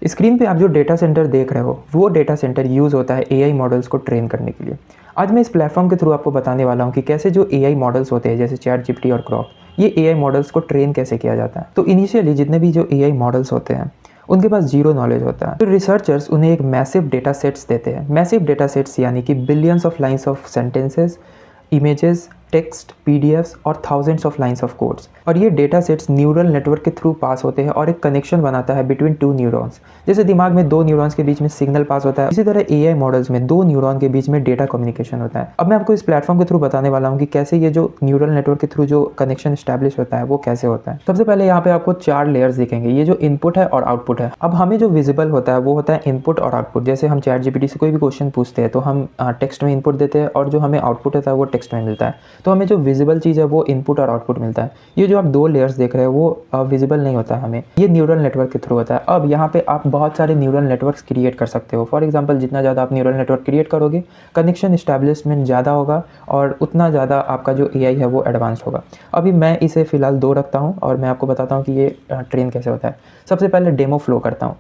Screen पे आप जो डेटा सेंटर देख रहे हो वो डेटा सेंटर यूज़ होता है एआई मॉडल्स को ट्रेन करने के लिए। आज मैं इस प्लेटफॉर्म के थ्रू आपको बताने वाला हूँ कि कैसे जो एआई मॉडल्स होते हैं जैसे चैट जीपीटी और ग्रॉक, ये एआई मॉडल्स को ट्रेन कैसे किया जाता है। तो इनिशियली जितने भी जो एआई मॉडल्स होते हैं उनके पास जीरो नॉलेज होता है। तो रिसर्चर्स उन्हें एक मैसिव डेटा सेट्स देते हैं। मैसिव डेटा सेट्स यानी कि billions of lines of sentences, images, text, PDFs और thousands of lines of codes. और ये डेटा सेट्स न्यूरल नेटवर्क के थ्रू पास होते हैं और एक कनेक्शन बनाता है बिटवीन टू न्यूरॉन्स। जैसे दिमाग में दो न्यूरॉन्स के बीच में सिग्नल पास होता है, इसी तरह एआई मॉडल्स में दो न्यूरॉन के बीच में डेटा कम्युनिकेशन होता है। अब मैं आपको इस प्लेटफॉर्म के थ्रू बताने वाला हूँ कि कैसे ये जो न्यूरल नेटवर्क के थ्रू जो कनेक्शन स्टैब्लिश होता है वो कैसे होता है। सबसे पहले यहाँ पे आपको 4 लेयर्स दिखेंगे, ये जो इनपुट है और आउटपुट है। अब हमें जो विजिबल होता है वो होता है इनपुट और आउटपुट। जैसे हम चैट जीपीटी से कोई भी क्वेश्चन पूछते हैं तो हम टेक्स्ट में इनपुट देते हैं और जो हमें आउटपुट होता है वो टेक्स्ट में मिलता है। तो हमें जो विजिबल चीज़ है वो इनपुट और आउटपुट मिलता है। ये जो आप 2 लेयर्स देख रहे हैं वो विजिबल नहीं होता है, हमें ये न्यूरल नेटवर्क के थ्रू होता है। अब यहाँ पे आप बहुत सारे न्यूरल नेटवर्क्स क्रिएट कर सकते हो। फॉर एग्जांपल जितना ज़्यादा आप न्यूरल नेटवर्क क्रिएट करोगे कनेक्शन इस्टेब्लिशमेंट ज़्यादा होगा और उतना ज़्यादा आपका जो एआई है वो एडवांस होगा। अभी मैं इसे फ़िलहाल 2 रखता हूँ और मैं आपको बताता हूँ कि ये ट्रेन कैसे होता है। सबसे पहले डेमो फ्लो करता हूँ।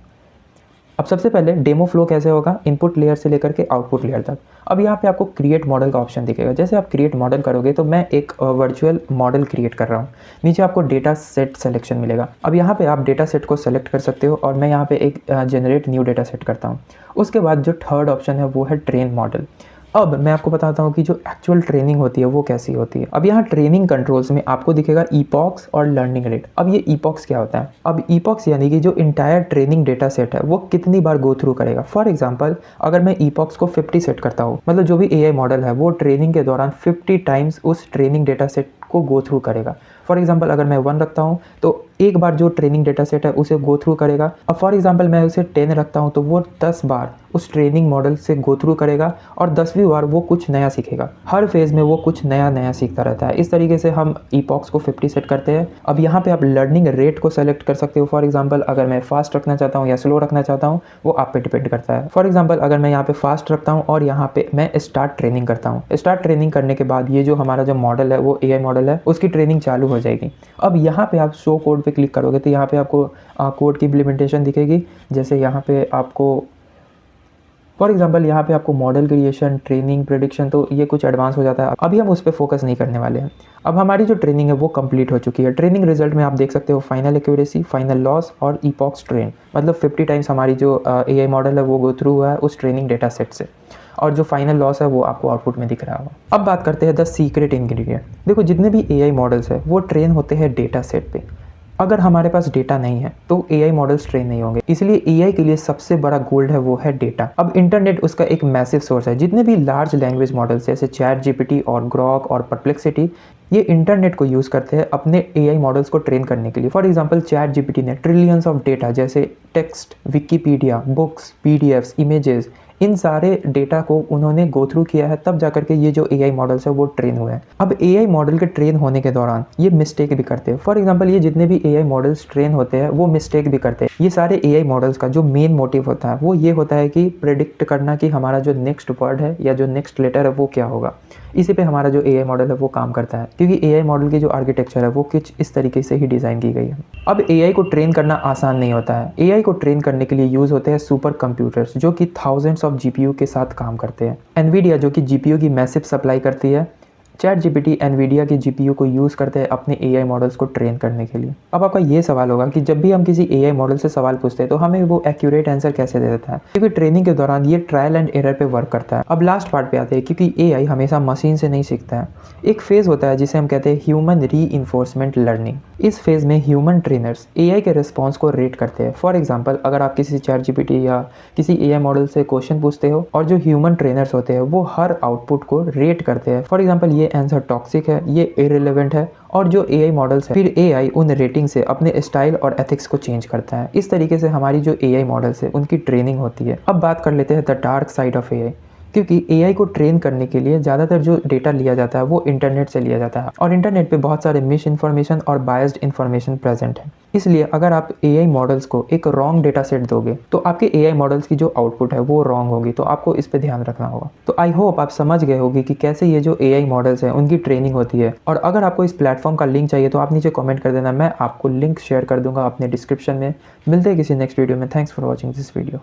अब सबसे पहले डेमो फ्लो कैसे होगा, इनपुट लेयर से लेकर के आउटपुट लेयर तक। अब यहाँ पे आपको क्रिएट मॉडल का ऑप्शन दिखेगा। जैसे आप क्रिएट मॉडल करोगे तो मैं एक वर्चुअल मॉडल क्रिएट कर रहा हूँ। नीचे आपको डेटा सेट सेलेक्शन मिलेगा। अब यहाँ पे आप डेटा सेट को सेलेक्ट कर सकते हो और मैं यहाँ पे एक जनरेट न्यू डेटा सेट करता हूँ। उसके बाद जो थर्ड ऑप्शन है वो है ट्रेन मॉडल। अब मैं आपको बताता हूँ कि जो एक्चुअल ट्रेनिंग होती है वो कैसी होती है। अब यहाँ ट्रेनिंग कंट्रोल्स में आपको दिखेगा ईपॉक्स और लर्निंग रेट। अब ये ईपॉक्स क्या होता है? अब ईपॉक्स यानी कि जो इंटायर ट्रेनिंग डेटा सेट है वो कितनी बार गो थ्रू करेगा। फॉर एग्जांपल अगर मैं ईपॉक्स को 50 सेट करता हूँ, मतलब जो भी एआई मॉडल है वो ट्रेनिंग के दौरान 50 टाइम्स उस ट्रेनिंग डेटा सेट को गो थ्रू करेगा। फॉर एग्जांपल अगर मैं 1 रखता हूँ तो एक बार जो ट्रेनिंग डेटा सेट है उसे गो थ्रू करेगा। अब फॉर एग्जांपल मैं उसे 10 रखता हूँ तो वो 10 बार उस ट्रेनिंग मॉडल से गो थ्रू करेगा और 10वीं बार वो कुछ नया सीखेगा। हर फेज़ में वो कुछ नया नया सीखता रहता है। इस तरीके से हम ईपॉक्स को 50 सेट करते हैं। अब यहाँ पे आप लर्निंग रेट को सेलेक्ट कर सकते हो। फॉर एग्जांपल अगर मैं फास्ट रखना चाहता हूँ या स्लो रखना चाहता हूँ वो आप पे डिपेंड करता है। फॉर एग्जांपल अगर मैं यहाँ पे फास्ट रखता हूँ और यहाँ पे मैं स्टार्ट ट्रेनिंग करता हूँ, स्टार्ट ट्रेनिंग करने के बाद ये जो हमारा जो मॉडल है वो एआई मॉडल है उसकी ट्रेनिंग चालू हो जाएगी। अब यहाँ पे आप शो कोड पे क्लिक करोगे तो यहाँ पे आपको कोड की इम्प्लीमेंटेशन दिखेगी। जैसे यहाँ पे आपको फॉर एग्जांपल यहाँ पे आपको मॉडल क्रिएशन, ट्रेनिंग, प्रेडिक्शन, तो ये कुछ एडवांस हो जाता है। अभी हम उस पर फोकस नहीं करने वाले हैं। अब हमारी जो ट्रेनिंग है वो कंप्लीट हो चुकी है। ट्रेनिंग रिजल्ट में आप देख सकते हो फाइनल एक्यूरेसी, फाइनल लॉस और ईपॉक्स ट्रेन, मतलब 50 टाइम्स हमारी जो एआई मॉडल है वो गो थ्रू हुआ है उस ट्रेनिंग डेटा सेट से, और जो फाइनल लॉस है वो आपको आउटपुट में दिख रहा होगा। अब बात करते हैं द सीक्रेट इंग्रेडिएंट। देखो जितने भी एआई मॉडल्स है वो ट्रेन होते हैं डेटा सेट पे। अगर हमारे पास डेटा नहीं है तो एआई मॉडल्स ट्रेन नहीं होंगे। इसलिए एआई के लिए सबसे बड़ा गोल्ड है वो है डेटा। अब इंटरनेट उसका एक मैसिव सोर्स है। जितने भी लार्ज लैंग्वेज मॉडल्स जैसे चैट जीपीटी और ग्रॉक और परप्लेक्सिटी, ये इंटरनेट को यूज़ करते हैं अपने एआई मॉडल्स को ट्रेन करने के लिए। फॉर एग्जांपल चैट जीपीटी ने ट्रिलियंस ऑफ डेटा जैसे text, Wikipedia, books, PDFs, images, इन सारे डेटा को उन्होंने गो थ्रू किया है, तब जाकर के ये जो एआई मॉडल्स है वो ट्रेन हुए हैं। अब एआई मॉडल के ट्रेन होने के दौरान ये मिस्टेक भी करते हैं। फॉर एग्जांपल ये जितने भी एआई मॉडल्स ट्रेन होते हैं वो मिस्टेक भी करते हैं। ये सारे एआई मॉडल्स का जो मेन मोटिव होता है वो ये होता है कि प्रेडिक्ट करना कि हमारा जो नेक्स्ट वर्ड है या जो नेक्स्ट लेटर है वो क्या होगा। इसी पे हमारा जो एआई मॉडल है वो काम करता है, क्योंकि एआई मॉडल की जो आर्किटेक्चर है वो कुछ इस तरीके से ही डिज़ाइन की गई है। अब एआई को ट्रेन करना आसान नहीं होता है। एआई को ट्रेन करने के लिए यूज़ होते हैं सुपर कंप्यूटर्स जो कि थाउजेंड्स ऑफ जीपीयू के साथ काम करते हैं। एनवीडिया जो कि जीपीयू की मैसिव सप्लाई करती है, चैट जीपीटी एनवीडिया के जीपीयू को यूज़ करते हैं अपने एआई मॉडल्स को ट्रेन करने के लिए। अब आपका ये सवाल होगा कि जब भी हम किसी एआई मॉडल से सवाल पूछते हैं तो हमें वो एक्यूरेट आंसर कैसे दे देता है, क्योंकि ट्रेनिंग के दौरान ये ट्रायल एंड एरर पे वर्क करता है। अब लास्ट पार्ट पे आते हैं, क्योंकि एआई हमेशा मशीन से नहीं सीखता है। एक फेज़ होता है जिसे हम कहते हैं ह्यूमन रीइंफोर्समेंट लर्निंग। इस फेज़ में ह्यूमन ट्रेनर्स एआई के रिस्पॉन्स को रेट करते हैं। फॉर एग्जाम्पल अगर आप किसी चैट जीपीटी या किसी एआई मॉडल से क्वेश्चन पूछते हो और जो ह्यूमन ट्रेनर्स होते हैं वो हर आउटपुट को रेट करते हैं। फॉर एग्जाम्पल ये आंसर टॉक्सिक है, ये इररिलेवेंट है, और जो एआई मॉडल्स है फिर एआई उन रेटिंग से अपने स्टाइल और एथिक्स को चेंज करता है। इस तरीके से हमारी जो एआई मॉडल्स है उनकी ट्रेनिंग होती है। अब बात कर लेते हैं the dark side of AI, क्योंकि एआई को ट्रेन करने के लिए ज़्यादातर जो डेटा लिया जाता है वो इंटरनेट से लिया जाता है, और इंटरनेट पे बहुत सारे मिस इन्फॉर्मेशन और बायस्ड इन्फॉर्मेशन प्रेजेंट है। इसलिए अगर आप एआई मॉडल्स को एक रॉन्ग डेटा सेट दोगे तो आपके एआई मॉडल्स की जो आउटपुट है वो रॉन्ग होगी, तो आपको इस पे ध्यान रखना होगा। तो आई होप आप समझ गए होगे कि कैसे ये जो एआई मॉडल्स हैं उनकी ट्रेनिंग होती है। और अगर आपको इस प्लेटफॉर्म का लिंक चाहिए तो आप नीचे कमेंट कर देना, मैं आपको लिंक शेयर कर दूंगा अपने डिस्क्रिप्शन में। मिलते हैं किसी नेक्स्ट वीडियो में। Thanks for watching this video.